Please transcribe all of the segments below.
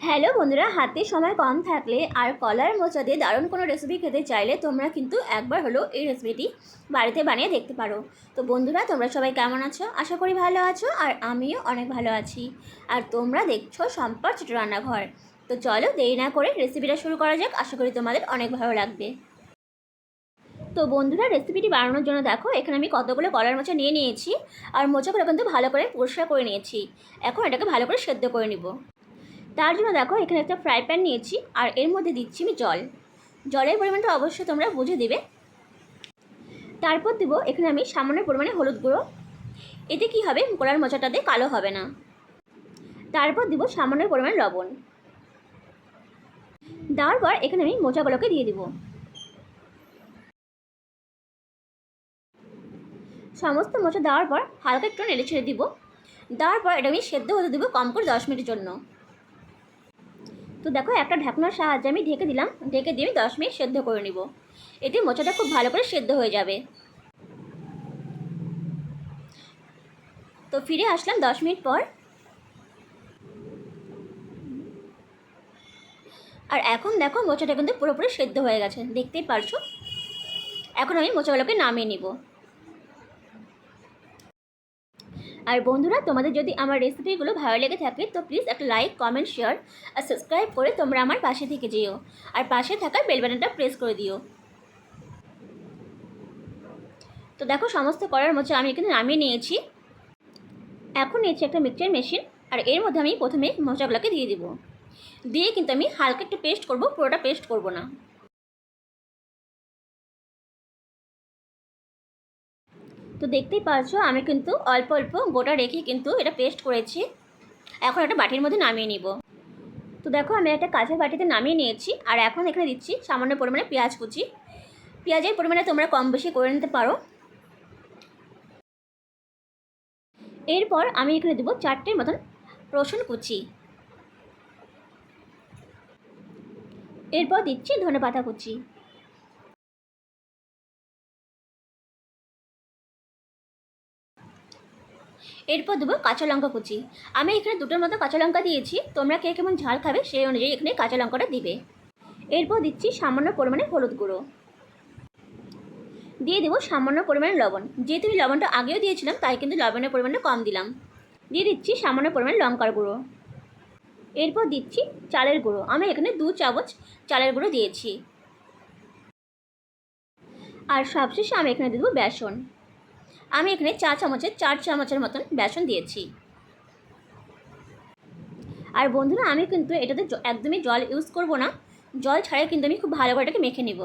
Hello বন্ধুরা, হাতে সময় কম থাকলে আর কলার মোচা দিয়ে দারুণ কোনো রেসিপি খেতে চাইলে তোমরা কিন্তু একবার হলো এই রেসিপিটি বাড়িতে বানিয়ে দেখতে পারো। তো বন্ধুরা, তোমরা সবাই কেমন আছো? আশা করি ভালো আছো, আর আমিও অনেক ভালো আছি। আর তোমরা দেখছো সম্পর্ক ছোট রান্নাঘর। তো চলো দেরি না করে রেসিপিটা শুরু করা যাক, আশা করি তোমাদের অনেক ভালো লাগবে। তো বন্ধুরা, রেসিপিটি বানানোর জন্য দেখো এখানে আমি কতগুলো কলার মোচা নিয়ে নিয়েছি। আর মোচাগুলো কিন্তু ভালো করে পরিষ্কার করে নিয়েছি। এখন এটাকে ভালো করে সেদ্ধ করে নিব। তার জন্য দেখো এখানে একটা ফ্রাই প্যান নিয়েছি, আর এর মধ্যে দিচ্ছি আমি জল। জলের পরিমাণটা অবশ্যই তোমরা বুঝে দিবে। তারপর দেবো এখানে আমি সামান্য পরিমাণে হলুদ গুঁড়ো। এতে কি হবে, কলার মোচাটাতে কালো হবে না। তারপর দেবো সামান্য পরিমাণে লবণ। দেওয়ার পর এখানে আমি মোচাগুলোকে দিয়ে দিব। সমস্ত মোচা দেওয়ার পর হালকা একটু নেড়ে ছেড়ে দিব। দেওয়ার পর এটা আমি সেদ্ধ হতে দেবো কম করে 10 মিনিটের জন্য। তো দেখো একটা ঢাকনার সাহায্যে আমি ঢেকে দিলাম। ঢেকে দিয়ে 10 মিনিট সেদ্ধ করে নিব। এতে মোচাটা খুব ভালো করে সেদ্ধ হয়ে যাবে। তো ফিরে আসলাম 10 মিনিট পর। আর এখন দেখো মোচাটা কিন্তু পুরোপুরি সেদ্ধ হয়ে গেছে, দেখতেই পারছো। এখন আমি মোচাগুলোকে নামিয়ে নিব। আর বন্ধুরা, তোমাদের যদি আমার রেসিপিগুলো ভালো লেগে থাকে তো প্লিজ একটা লাইক, কমেন্ট, শেয়ার আর সাবস্ক্রাইব করে তোমরা আমার পাশে থেকে যেও। আর পাশে থাকা বেল বাটনটা প্রেস করে দিও। তো দেখো সমস্ত কলার মোচা আমি এখানে নামিয়ে নিয়েছি। এখন নিয়েছি একটা মিক্সচার মেশিন। আর এর মধ্যে আমি প্রথমে মোচাগুলোকে দিয়ে দিব। দিয়ে কিন্তু আমি হালকা একটু পেস্ট করব, পুরোটা পেস্ট করব না। তো দেখতেই পাচ্ছ আমি কিন্তু অল্প অল্প গোটা রেখে কিন্তু এটা পেস্ট করেছি। এখন একটা বাটির মধ্যে নামিয়ে নিব। তো দেখো আমি একটা কাঁচের বাটিতে নামিয়ে নিয়েছি। আর এখন এখানে দিচ্ছি সামান্য পরিমাণে পেঁয়াজ কুচি। পেঁয়াজের পরিমাণে তোমরা কম বেশি করে নিতে পারো। এরপর আমি এখানে দেবো 4টের মতন রসুন কুচি। এরপর দিচ্ছি ধনেপাতা কুচি। এরপর দেবো কাঁচা লঙ্কা কুচি। আমি এখানে 2টোর মতো কাঁচা লঙ্কা দিয়েছি। তোমরা কে কেমন ঝাল খাবে সেই অনুযায়ী এখানে কাঁচা লঙ্কাটা দিবে। এরপর দিচ্ছি সামান্য পরিমাণে হলুদ গুঁড়ো। দিয়ে দেবো সামান্য পরিমাণে লবণ। যেহেতু আমি লবণটা আগেও দিয়েছিলাম তাই কিন্তু লবণের পরিমাণটা কম দিলাম। দিয়ে দিচ্ছি সামান্য পরিমাণে লঙ্কার গুঁড়ো। এরপর দিচ্ছি চালের গুঁড়ো। আমি এখানে 2 চামচ চালের গুঁড়ো দিয়েছি। আর সবশেষে আমি এখানে দেবো বেসন। আমি এখানে 4 চামচের মতন বেসন দিয়েছি। আর বন্ধুরা, আমি কিন্তু এটাতে একদমই জল ইউজ করব না। জল ছাড়াই কিন্তু আমি খুব ভালো করে এটাকে মেখে নিব।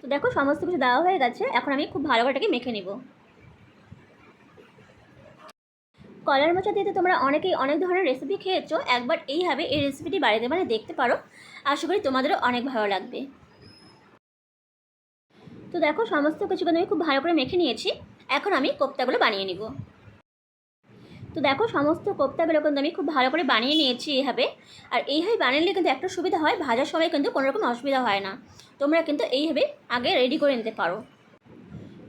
তো দেখো সমস্ত কিছু দেওয়া হয়ে গেছে। এখন আমি খুব ভালো করে এটাকে মেখে নিব। কলার মোচা দিয়ে তোমরা অনেকেই অনেক ধরনের রেসিপি খেয়েছো। একবার এইভাবে এই রেসিপিটি বাড়িতে মানে দেখতে পারো। আশা করি তোমাদেরও অনেক ভালো লাগবে। তো দেখো সমস্ত কিছু কিন্তু আমি খুব ভালো করে মেখে নিয়েছি। এখন আমি কোপ্তাগুলো বানিয়ে নিব। তো দেখো সমস্ত কোপ্তাগুলো কিন্তু আমি খুব ভালো করে বানিয়ে নিয়েছি এইভাবে। আর এইভাবে বানালে কিন্তু একটা সুবিধা হয়, ভাজার সময় কিন্তু কোনো রকম অসুবিধা হয় না। তোমরা কিন্তু এইভাবে আগে রেডি করে নিতে পারো।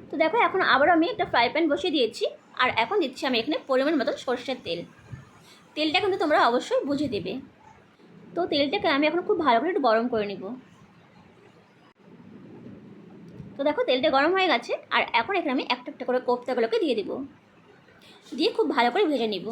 তো দেখো এখন আবারও আমি একটা ফ্রাই প্যান বসিয়ে দিয়েছি। আর এখন দিচ্ছি আমি এখানে পরিমাণ মতন সরষের তেল। তেলটা কিন্তু তোমরা অবশ্যই বুঝে দেবে। তো তেলটাকে আমি এখন খুব ভালো করে একটু গরম করে নিব। তো দেখো তেলটা গরম হয়ে গেছে। আর এখন এখানে আমি একটা একটা করে কোপ্তাগুলোকে দিয়ে দেবো। দিয়ে খুব ভালো করে ভেজে নিব।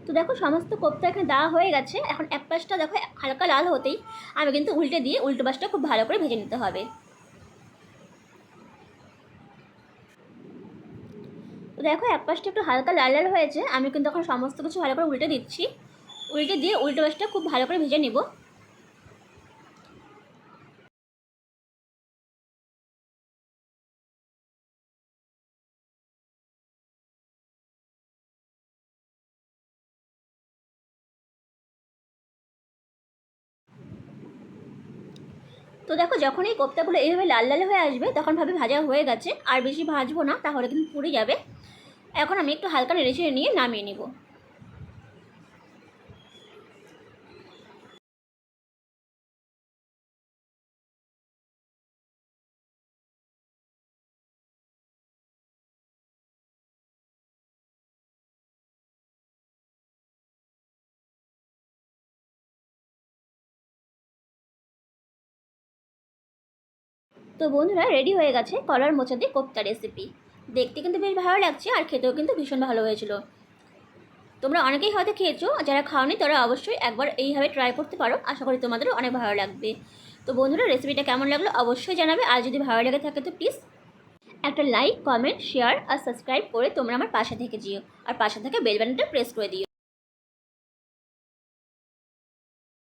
তো দেখো সমস্ত কোপ্তা এখানে দেওয়া হয়ে গেছে। এখন এক পাশটা দেখো হালকা লাল হতেই আমি কিন্তু উল্টে দিয়ে উল্টো পাশটা খুব ভালো করে ভেজে নিতে হবে। তো দেখো এক পাশটা একটু হালকা লাল লাল হয়েছে। আমি কিন্তু এখন সমস্ত কিছু ভালো করে উল্টে দিচ্ছি। উল্টে দিয়ে উল্টো পাশটা খুব ভালো করে ভেজে নিব। তো দেখো যখন এই কোপ্তাগুলো এইভাবে লাল লাল হয়ে আসবে তখন ভাবে ভাজা হয়ে গেছে। আর বেশি ভাজবো না, তাহলে কিন্তু পুড়ে যাবে। এখন আমি একটু হালকা নেড়ে চেড়ে নিয়ে নামিয়ে নেব। তো বন্ধুরা রেডি হয়ে গেছে কলার মোচা দিয়ে কোপ্তা রেসিপি। দেখতে কিন্তু বেশ ভালো লাগছে আর খেতেও কিন্তু ভীষণ ভালো হয়েছিল। তোমরা অনেকেই হয়তো খেয়েছো, যারা খাওনি তারা অবশ্যই একবার এইভাবে ট্রাই করতে পারো, আশা করি তোমাদেরও অনেক ভালো লাগবে। তো বন্ধুরা রেসিপিটা কেমন লাগলো অবশ্যই জানাবে, আর যদি ভালো লেগে থাকে তো প্লিজ একটা লাইক, কমেন্ট, শেয়ার আর সাবস্ক্রাইব করে তোমরা আমার পাশে থেকে যেও, আর পাশে থেকে বেল বাটনটা প্রেস করে দিও।